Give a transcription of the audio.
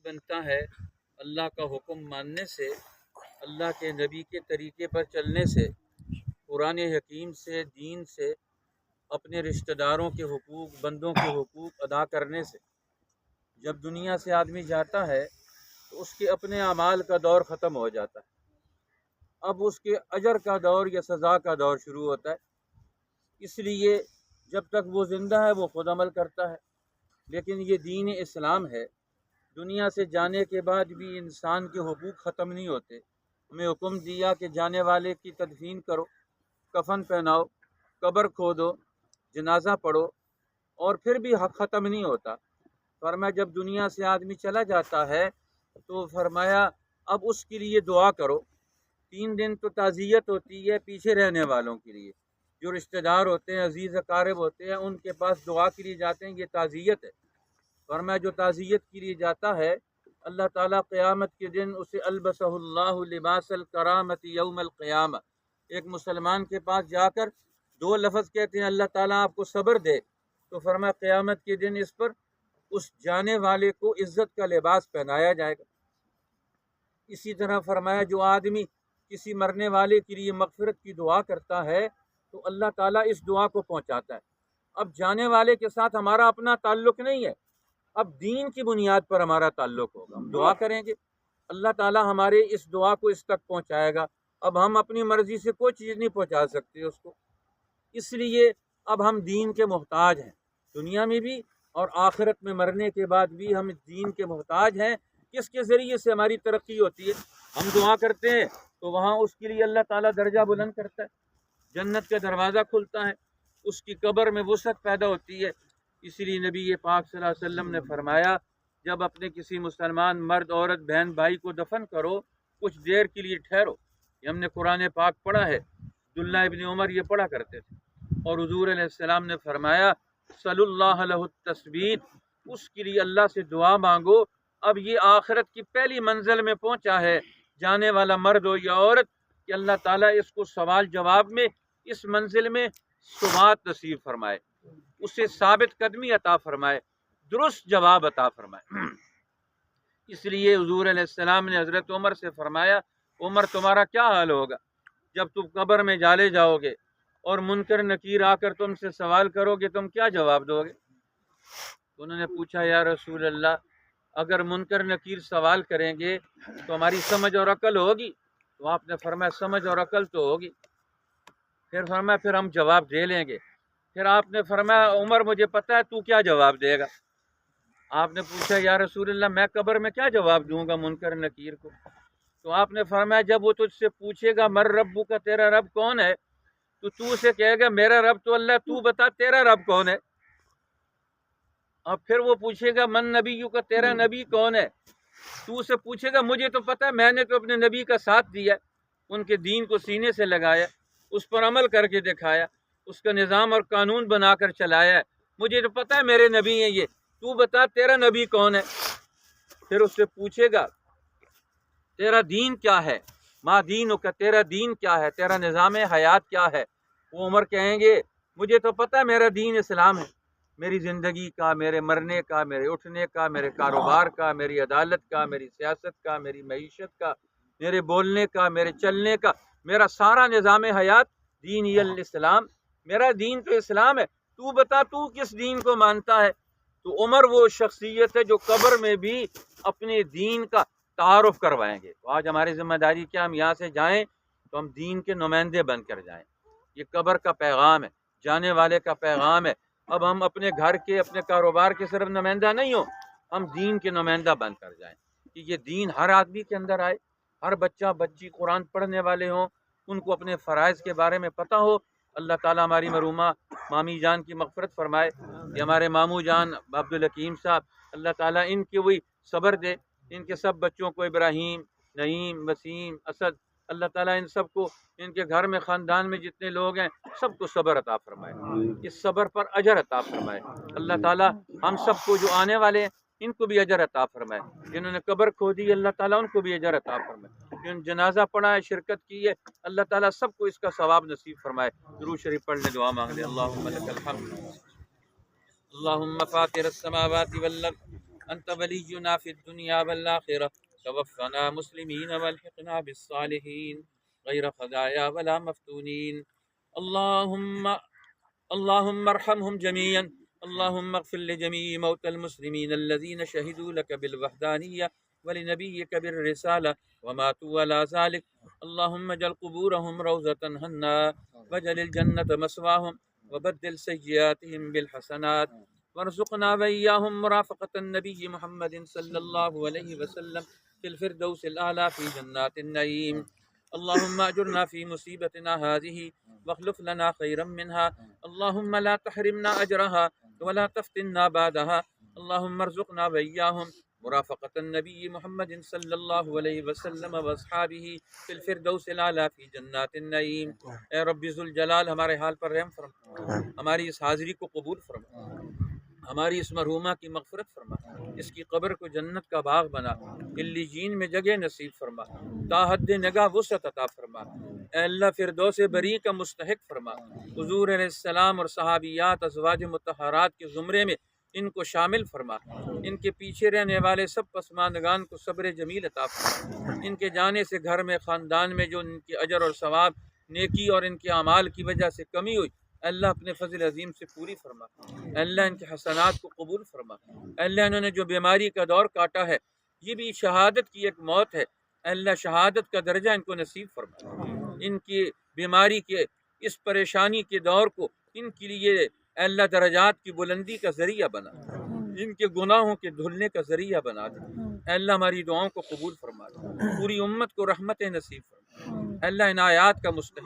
بنتا ہے اللہ کا حکم ماننے سے، اللہ کے نبی کے طریقے پر چلنے سے، قرآن حکیم سے، دین سے، اپنے رشتہ داروں کے حقوق، بندوں کے حقوق ادا کرنے سے۔ جب دنیا سے آدمی جاتا ہے تو اس کے اپنے اعمال کا دور ختم ہو جاتا ہے، اب اس کے اجر کا دور یا سزا کا دور شروع ہوتا ہے۔ اس لیے جب تک وہ زندہ ہے وہ خود عمل کرتا ہے، لیکن یہ دین اسلام ہے، دنیا سے جانے کے بعد بھی انسان کے حقوق ختم نہیں ہوتے۔ ہمیں حکم دیا کہ جانے والے کی تدفین کرو، کفن پہناؤ، قبر کھودو، جنازہ پڑھو، اور پھر بھی حق ختم نہیں ہوتا۔ فرمایا جب دنیا سے آدمی چلا جاتا ہے تو فرمایا اب اس کے لیے دعا کرو۔ 3 دن تو تعزیت ہوتی ہے پیچھے رہنے والوں کے لیے، جو رشتہ دار ہوتے ہیں، عزیز اقارب ہوتے ہیں، ان کے پاس دعا کے لیے جاتے ہیں، یہ تعزیت ہے۔ فرمایا جو تعزیت کے لیے جاتا ہے اللہ تعالیٰ قیامت کے دن اسے البسہ اللہ لباس الکرامت یوم القیامہ، ایک مسلمان کے پاس جا کر 2 لفظ کہتے ہیں اللہ تعالیٰ آپ کو صبر دے، تو فرمایا قیامت کے دن اس پر اس جانے والے کو عزت کا لباس پہنایا جائے گا۔ اسی طرح فرمایا جو آدمی کسی مرنے والے کے لیے مغفرت کی دعا کرتا ہے تو اللہ تعالیٰ اس دعا کو پہنچاتا ہے۔ اب جانے والے کے ساتھ ہمارا اپنا تعلق نہیں ہے، اب دین کی بنیاد پر ہمارا تعلق ہوگا، ہم دعا کریں گے، اللہ تعالیٰ ہمارے اس دعا کو اس تک پہنچائے گا۔ اب ہم اپنی مرضی سے کوئی چیز نہیں پہنچا سکتے اس کو، اس لیے اب ہم دین کے محتاج ہیں، دنیا میں بھی اور آخرت میں مرنے کے بعد بھی ہم دین کے محتاج ہیں۔ کس کے ذریعے سے ہماری ترقی ہوتی ہے؟ ہم دعا کرتے ہیں تو وہاں اس کے لیے اللہ تعالیٰ درجہ بلند کرتا ہے، جنت کا دروازہ کھلتا ہے، اس کی قبر میں وسعت پیدا ہوتی ہے۔ اسی لیے نبی پاک صلی اللہ علیہ وسلم نے فرمایا جب اپنے کسی مسلمان مرد، عورت، بہن، بھائی کو دفن کرو کچھ دیر کے لیے ٹھہرو۔ یہ ہم نے قرآن پاک پڑھا ہے، عبداللہ ابن عمر یہ پڑھا کرتے تھے، اور حضور علیہ السلام نے فرمایا صلی اللہ علیہ التثبیت، اس کے لیے اللہ سے دعا مانگو۔ اب یہ آخرت کی پہلی منزل میں پہنچا ہے، جانے والا مرد ہو یا عورت، کہ اللہ تعالیٰ اس کو سوال جواب میں اس منزل میں ثبات نصیب فرمائے، اسے ثابت قدمی عطا فرمائے، درست جواب عطا فرمائے۔ اس لیے حضور علیہ السلام نے حضرت عمر سے فرمایا عمر تمہارا کیا حال ہوگا جب تم قبر میں ڈالے جاؤ گے اور منکر نکیر آ کر تم سے سوال کرو گے، تم کیا جواب دو گے؟ انہوں نے پوچھا یا رسول اللہ اگر منکر نکیر سوال کریں گے تو ہماری سمجھ اور عقل ہوگی؟ تو آپ نے فرمایا سمجھ اور عقل تو ہوگی۔ پھر فرمایا پھر ہم جواب دے لیں گے۔ پھر آپ نے فرمایا عمر مجھے پتہ ہے تو کیا جواب دے گا؟ آپ نے پوچھا یا رسول اللہ میں قبر میں کیا جواب دوں گا منکر نکیر کو؟ تو آپ نے فرمایا جب وہ تجھ سے پوچھے گا مر ربو کا، تیرا رب کون ہے، تو اسے کہے گا میرا رب تو اللہ، تو بتا تیرا رب کون ہے۔ اور پھر وہ پوچھے گا من نبیوں کا، تیرا نبی کون ہے، تو اسے پوچھے گا مجھے تو پتہ ہے، میں نے تو اپنے نبی کا ساتھ دیا، ان کے دین کو سینے سے لگایا، اس پر عمل کر کے دکھایا، اس کا نظام اور قانون بنا کر چلایا ہے، مجھے تو پتہ ہے میرے نبی ہیں یہ، تو بتا تیرا نبی کون ہے۔ پھر اس سے پوچھے گا تیرا دین کیا ہے، ما دینوں کا، تیرا دین کیا ہے، تیرا نظام حیات کیا ہے۔ وہ عمر کہیں گے مجھے تو پتہ ہے میرا دین اسلام ہے، میری زندگی کا، میرے مرنے کا، میرے اٹھنے کا، میرے کاروبار کا، میری عدالت کا، میری سیاست کا، میری معیشت کا، میرے بولنے کا، میرے چلنے کا، میرا سارا نظام حیات دین الاسلام، میرا دین تو اسلام ہے، تو بتا تو کس دین کو مانتا ہے۔ تو عمر وہ شخصیت ہے جو قبر میں بھی اپنے دین کا تعارف کروائیں گے۔ تو آج ہماری ذمہ داری کیا، ہم یہاں سے جائیں تو ہم دین کے نمائندے بن کر جائیں۔ یہ قبر کا پیغام ہے، جانے والے کا پیغام ہے۔ اب ہم اپنے گھر کے، اپنے کاروبار کے صرف نمائندہ نہیں ہوں، ہم دین کے نمائندہ بن کر جائیں کہ یہ دین ہر آدمی کے اندر آئے، ہر بچہ بچی قرآن پڑھنے والے ہوں، ان کو اپنے فرائض کے بارے میں پتہ ہو۔ اللہ تعالیٰ ہماری مرحومہ مامی جان کی مغفرت فرمائے، یہ ہمارے ماموں جان عبدالحکیم صاحب، اللہ تعالیٰ ان کے وہی صبر دے، ان کے سب بچوں کو، ابراہیم، نعیم، وسیم، اسد، اللہ تعالیٰ ان سب کو، ان کے گھر میں خاندان میں جتنے لوگ ہیں سب کو صبر عطا فرمائے، اس صبر پر اجر عطا فرمائے۔ اللہ تعالیٰ ہم سب کو جو آنے والے ہیں ان کو بھی اجر عطا فرمائے، جنہوں نے قبر کھودی اللہ تعالیٰ ان کو بھی اجر عطا فرمائے، جن جنازہ پڑھا ہے، شرکت کی ہے، اللہ تعالیٰ سب کو اس کا ثواب نصیب فرمائے۔ درود شریف پڑھ لیں، دعا مانگ لیں۔ اللہم لک الحمد اللہم فاطر السماوات والارض أنت ولينا في الدنيا والآخرة توفنا مسلمين والحقنا بالصالحين غير خزايا ولا مفتونين. اللهم ارحمهم جميعا. اللهم اغفر لجميع موتى المسلمين الذين شهدوا لك بالوحدانية ولنبيك بالرسالة وماتوا على ذلك. اللهم اجعل قبورهم روضة هنا واجعل الجنة مسواهم وبدل سيئاتهم بالحسنات وارزقنا وإياهم مرافقة النبي محمد صلى الله عليه وسلم في الفردوس الأعلى في جنات النعيم. اللهم أجرنا في مصيبتنا هذه واخلف لنا خيرا منها. اللهم لا تحرمنا أجرها ولا تفتنا بعدها. اللهم ارزقنا وإياهم مرافقة النبي محمد صلی اللہ علیہ وسلم واصحابہ فی الفردوس الاعلیٰ فی جنات النعیم۔ اے رب ذوالجلال ہمارے حال پر رحم فرما، ہماری اس حاضری کو قبول فرما، ہماری اس مرحومہ کی مغفرت فرما، اس کی قبر کو جنت کا باغ بنا، علیین میں جگہ نصیب فرما، تا حد نگاہ وسعت عطا فرما۔ اے اللہ فردوس بری کا مستحق فرما، حضور علیہ السلام اور صحابیات ازواج مطہرات کے زمرے میں ان کو شامل فرما، ان کے پیچھے رہنے والے سب پسماندگان کو صبر جمیل عطا فرما، ان کے جانے سے گھر میں خاندان میں جو ان کی اجر اور ثواب نیکی اور ان کے اعمال کی وجہ سے کمی ہوئی اللہ اپنے فضل عظیم سے پوری فرما۔ اللہ ان کے حسنات کو قبول فرما۔ اللہ انہوں نے جو بیماری کا دور کاٹا ہے یہ بھی شہادت کی ایک موت ہے، اللہ شہادت کا درجہ ان کو نصیب فرما، ان کی بیماری کے اس پریشانی کے دور کو ان کے لیے اللہ درجات کی بلندی کا ذریعہ بنا، ان کے گناہوں کے دھلنے کا ذریعہ بنا دے۔ اللہ ہماری دعاؤں کو قبول فرما دے، پوری امت کو رحمت نصیب فرما۔ اللہ عنایات کا مستحق